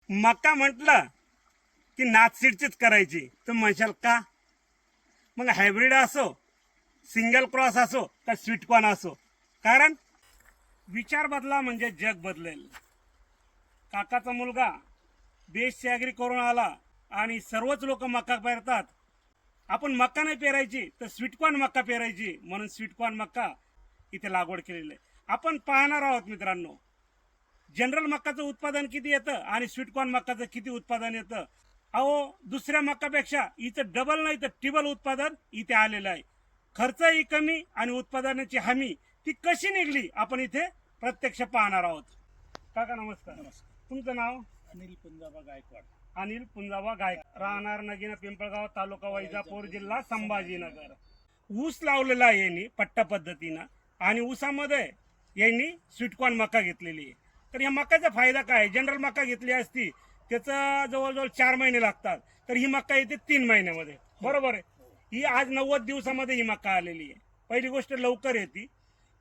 मका म्हटलं की नाथसीडचीच करायची. तर म्हणशाल का? मग हायब्रिड असो, सिंगल क्रॉस असो का स्वीटकॉर्न असो, कारण विचार बदला म्हणजे जग बदलेल. काकाचा मुलगा बेस्ट ॲग्री करून आला आणि सर्वच लोक मका पेरतात. आपण मका नाही पेरायची तर स्वीटकॉर्न मका पेरायची, म्हणून स्वीटकॉर्न मका इथे लागवड केलेली आहे. आपण पाहणार आहोत मित्रांनो, जनरल मक्काचं उत्पादन किती येतं आणि स्वीटकॉर्न मक्काचं किती उत्पादन येतं. अहो, दुसऱ्या मक्कापेक्षा इथं डबल नाही तर ट्रिबल उत्पादन इथे आलेलं आहे. खर्चही कमी आणि उत्पादनाची हमी ती कशी निघली आपण इथे प्रत्यक्ष पाहणार आहोत. काका नमस्कार. तुमचं नाव? अनिल पुंजाबा गायकवाड. अनिल पुंजाबा गायकवाड, राहणार नगीना पिंपळगाव, तालुका वैजापूर, जिल्हा संभाजीनगर. ऊस लावलेला आहे यांनी पट्टा पद्धतीनं आणि ऊसामध्ये यांनी स्वीटकॉर्न मका घेतलेली आहे. तर या मकाचा फायदा काय? जनरल मका घेतली असती त्याचं जवळजवळ 4 महिने लागतात, तर ही मका येते 3 महिन्यामध्ये. बरोबर आहे. ही आज 90 दिवसामध्ये ही मका आलेली आहे. पहिली गोष्ट लवकर येते.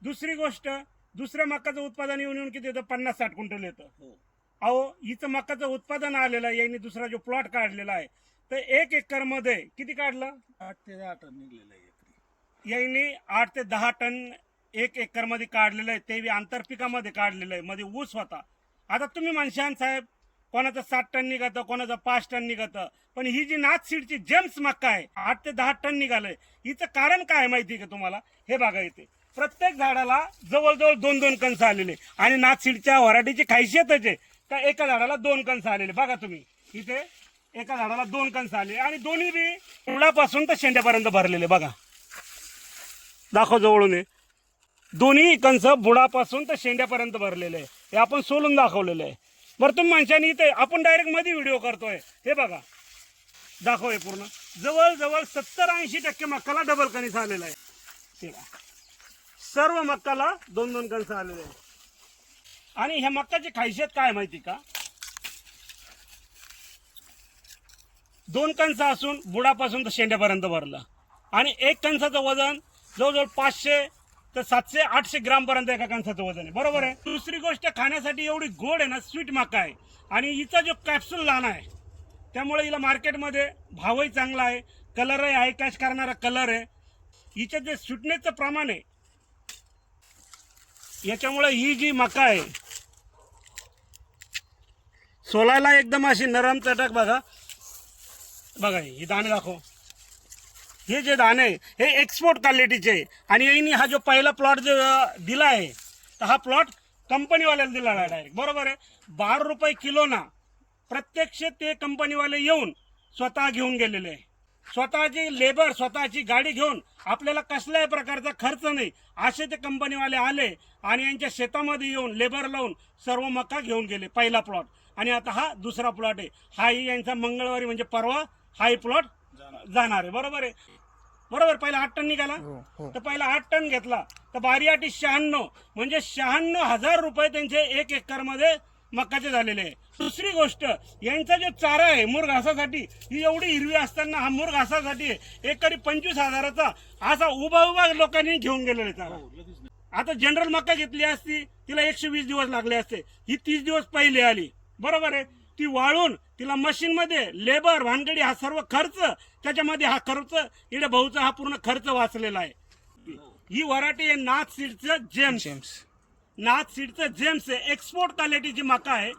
दुसरी गोष्ट, दुसऱ्या मकाचं उत्पादन येऊन किती येतं? 50-60 क्विंटल येतं. अहो, हिचं मकाचं उत्पादन आलेलं आहे. यांनी दुसरा जो प्लॉट काढलेला आहे तर 1 एकर मध्ये किती काढलं? 8 ते 10 टन निघलेलं आहे एकरी. यांनी 8 ते 10 टन 1 एकर मध्ये काढलेलं आहे. ते आंतरपिकामध्ये काढलेलं आहे, मध्ये ऊस होता. आता तुम्ही म्हणशान साहेब, कोणाचं 7 टन निघतं, कोणाचं 5 टन निघतं, पण ही जी नाथसीडची जेम्स मक्का आहे 8 ते 10 टन निघालंय. हिचं कारण काय माहिती का तुम्हाला? हे बघा, इथे प्रत्येक झाडाला जवळजवळ 2-2 कंस आलेले आणि नाथसीडच्या व्हरायटीची खासियतच आहे का एका झाडाला 2 कंस आलेले. बघा तुम्ही इथे एका झाडाला 2 कंस आले आणि दोन्ही बी मुळापासून तर शेंड्यापर्यंत भरलेले. बघा, दाखव जवळून. दोन्ही कंस बुडापासून तर शेंड्यापर्यंत भरलेले आहे. हे आपण सोलून दाखवलेलं आहे. बरं, तुम्ही माणसाने इथे आपण डायरेक्ट मध्ये व्हिडिओ करतोय. हे बघा, दाखव. हे पूर्ण जवळजवळ 70-80% मक्काला डबल कणीस आलेला आहे. हे बघा, सर्व मक्काला 2-2 कणस आलेले आहे. आणि ह्या मक्काची खासियत काय माहिती का? 2 कंस असून बुडापासून तर शेंड्यापर्यंत भरलं आणि 1 कंसाचं वजन जवळजवळ 500 तर 700-800 ग्राम पर्यंत एका कंसाचं वजन आहे. बरोबर आहे. दुसरी गोष्ट, खाण्यासाठी एवढी गोड आहे ना, स्वीट मका आहे आणि हिचा जो कॅप्सूल लहान आहे त्यामुळे हिला मार्केटमध्ये भावही चांगला आहे, कलरही आहे, कॅश करणारा कलर आहे. हिचं जे स्वीटनेसचं प्रमाण आहे याच्यामुळे ही जी मका आहे सोलायला एकदम अशी नरम चटक. बघा बघा, हे दाणे दाखव. हे जे दाणे हे एक्सपोर्ट क्वालिटीचे आणि यांनी हा जो पहिला प्लॉट जो दिला आहे तर हा प्लॉट कंपनीवाल्याला दिला आहे डायरेक्ट. बरोबर आहे. 12 रुपये किलो ना प्रत्यक्ष ते कंपनीवाले येऊन स्वतः घेऊन गेलेले आहे. स्वतःची लेबर, स्वतःची गाडी घेऊन, आपल्याला कसल्याही प्रकारचा खर्च नाही असे ते कंपनीवाले आले आणि यांच्या शेतामध्ये येऊन लेबर लावून सर्व मका घेऊन गेले. पहिला प्लॉट आणि आता हा दुसरा प्लॉट आहे. हाही यांचा मंगळवारी म्हणजे परवा हाही प्लॉट जाणार आहे. बरोबर आहे. बरोबर. पहिला 8 टन निघाला तर पहिला 8 टन घेतला तर 12-8 96 म्हणजे 96,000 रुपये त्यांचे 1 एकर मध्ये मक्काचे झालेले आहे. दुसरी गोष्ट, यांचा जो चारा आहे मूर घासासाठी, ही एवढी हिरवी असताना हा मूर घासासाठी एकरी 25,000चा असा उभा लोकांनी घेऊन गेलेले चारा. आता जनरल मक्का घेतली असती तिला 120 दिवस लागले असते, ही 30 दिवस पहिले आली. बरोबर आहे. ती वाळून तिला मशीन मध्ये लेबर भानगडी हा सर्व खर्च, त्याच्यामध्ये हा खर्च इकडे भाऊचा हा पूर्ण खर्च वाचलेला आहे. ही व्हरायटी आहे नाथसीडचं जेम्स. नाथसीडचं जेम्स आहे. एक्सपोर्ट क्वालिटीची मका आहे.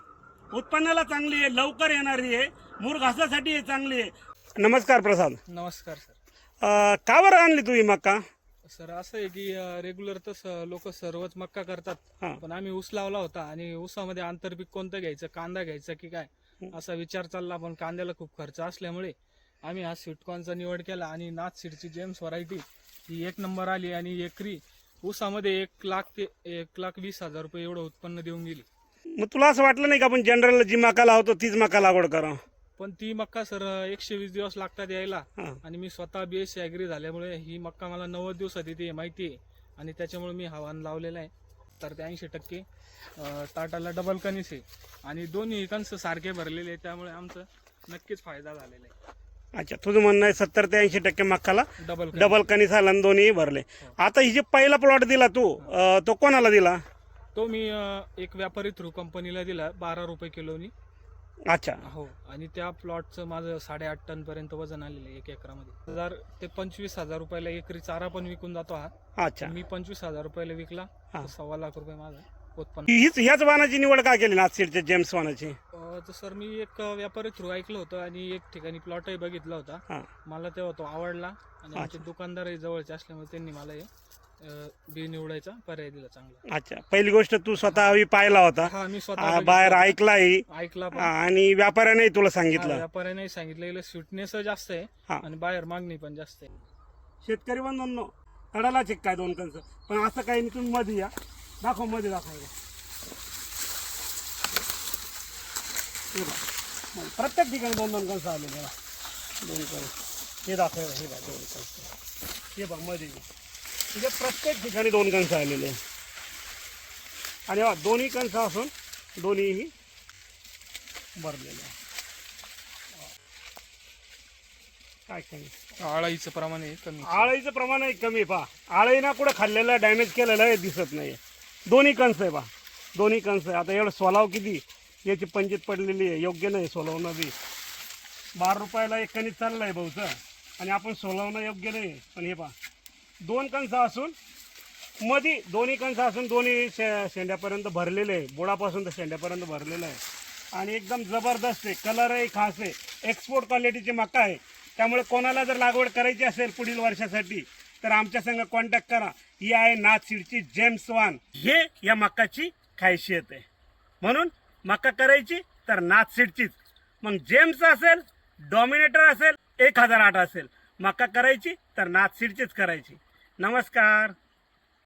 उत्पन्नाला चांगली आहे, लवकर येणारी आहे, मूर घासासाठी हे चांगली आहे. नमस्कार प्रसाद. नमस्कार सर. का बरं आणली तू ही मका? सर असं आहे की रेग्युलर तर लोक सर्वच मक्का करतात, हा. पण आम्ही ऊस लावला होता आणि ऊसामध्ये आंतरपीक कोणतं घ्यायचं, कांदा घ्यायचा की काय असा विचार चालला, पण कांद्याला खूप खर्च असल्यामुळे आम्ही हा स्वीटकॉर्नचा निवड केला आणि नाथसीडची जेम्स व्हरायटी ही 1 नंबर आली आणि एकरी ऊसामध्ये 1 लाख ते 1,20,000 रुपये एवढं उत्पन्न देऊन गेली. मग तुला असं वाटलं नाही का आपण जनरल जी मका लावतो तीच मका लागवड करा? पण ती मक्का सर 120 दिवस लागतात यायला हा. आणि मी स्वतः BSc ॲग्री झाल्यामुळे ही मक्का मला 90 दिवसात येते माहिती आहे आणि त्याच्यामुळे मी हवान लावलेला आहे. तर ते 80% ताटाला डबल कणीस आहे आणि दोन्ही कणस सारखे भरलेले आहे, त्यामुळे आमचं नक्कीच फायदा झालेला आहे. अच्छा, तुझं म्हणणं आहे 70 ते 80% मक्काला डबल डबल कणीस आला आणि दोन्ही भरले. आता ही जे पहिला प्लॉट दिला तू तो कोणाला दिला? तो मी एक व्यापारी थ्रू कंपनीला दिला 12 रुपये किलोनी. अच्छा. हो, आणि त्या प्लॉटचं माझं 8.5 टन पर्यंत वजन आलेलं आहे 1 एकरामध्ये. 1000 ते 25,000 रुपयाला एकरी चारा पण विकून जातो हा. अच्छा. मी 25,000 रुपयाला विकला हा. तर 1.25 लाख रुपये माझं उत्पन्न. ह्याच वाहनाची निवड का केली नाथसीडच्या जेम्स वाहनाची? तर सर मी एक व्यापारी थ्रू ऐकलं होतं आणि एक ठिकाणी प्लॉटही बघितला होता. हा. मला तेव्हा तो आवडला आणि आमचे दुकानदारही जवळचे असल्यामुळे त्यांनी मला हे बी निवडायचा पर्याय दिला चांगला. अच्छा. पहिली गोष्ट तू स्वतः पाहिला होता, हा, मी स्वतः बाहेर बघितला ऐकलाही होता. ऐकला पण. आणि व्यापाऱ्याने तुला सांगितलं. व्यापाऱ्याने सांगितलेलं स्वीटनेस जास्त आहे हा. आणि बाहेर मागणी पण जास्त आहे. शेतकरी बंधूंनो, कडाला चिक काय 2 कंस, पण असं काही नाही. तुम्ही मध्ये या, दाखव, मध्ये दाखव. हे बघ, प्रत्येक ठिकाणी 2 कंस आले बघा. 2 कंस हे दाखव, हे बघा 2 कंस. हे बघ मध्ये म्हणजे प्रत्येक ठिकाणी 2 कंस आलेले. आणि हा दोन्ही कंस असून दोन्हीही भरलेले आहे. काय काय आळाईचं प्रमाण आहे कमी. आळईचं प्रमाण आहे कमी. पहा, आळई ना कुठं खाल्लेलं डॅमेज केलेलं आहे दिसत नाही. दोन्ही कंस आहे, पहा दोन्ही कंस आहे. आता एवढं सोलाव किती याची पंचित पडलेली आहे, योग्य नाही सोलवणं बी. 12 रुपयाला एक कणीस चाललं आहे भाऊचं आणि आपण सोलवणं योग्य नाही. पण हे पहा 2 कंस असून मध्ये दोन्ही कंस असून दोन्ही शेंड्यापर्यंत भरलेले आहे, बुडापासून तर शेंड्यापर्यंत भरलेलं आहे. आणि एकदम जबरदस्त आहे, कलरही खास आहे, एक्सपोर्ट क्वालिटीची मका आहे. त्यामुळे कोणाला जर लागवड करायची असेल पुढील वर्षासाठी तर आमच्या संग कॉन्टॅक्ट करा. ही आहे नाथसीडची जेम्स वान. हे या मकाची खासियत आहे. म्हणून मका करायची तर नाथसीडचीच. मग जेम्स असेल, डॉमिनेटर असेल, 1008 असेल, मका करायची तर नाथसीडचीच करायची. नमस्कार.